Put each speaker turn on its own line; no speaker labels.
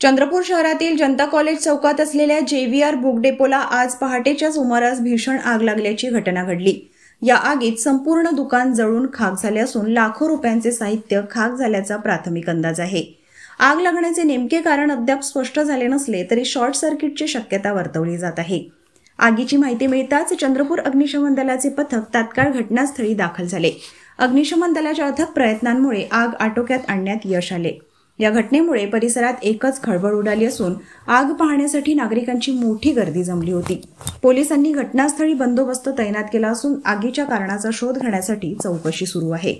चंद्रपूर शहरातील जनता कॉलेज चौकात असलेल्या JVR बुक डेपोला आज पहाटेच्या सुमारास भीषण आग लागल्याची घटना घडली। या आगीत संपूर्ण दुकान जळून खाक झाले असून लाखो रुपयांचे साहित्य खाक झाल्याचा प्राथमिक अंदाज आहे। आग लागण्याचे नेमके कारण अद्याप स्पष्ट झाले नसले तरी शॉर्ट सर्किटची शक्यता वर्तवली जात आहे। आगीची माहिती मिळताच चंद्रपूर अग्निशमन दलाचे पथक तात्काळ घटनास्थळी दाखल झाले। अग्निशमन दलाच्या अथक प्रयत्नांमुळे आग आटोक्यात आणण्यात यश आले। या घटनेमुळे परिसरात एकच खळबळ उडाली असून आग पाहण्यासाठी नागरिकांची मोठी गर्दी जमली होती। पोलिसांनी घटनास्थळी बंदोबस्त तैनात केला असून आगीच्या कारणाचा शोध घेण्यासाठी चौकशी सुरू आहे।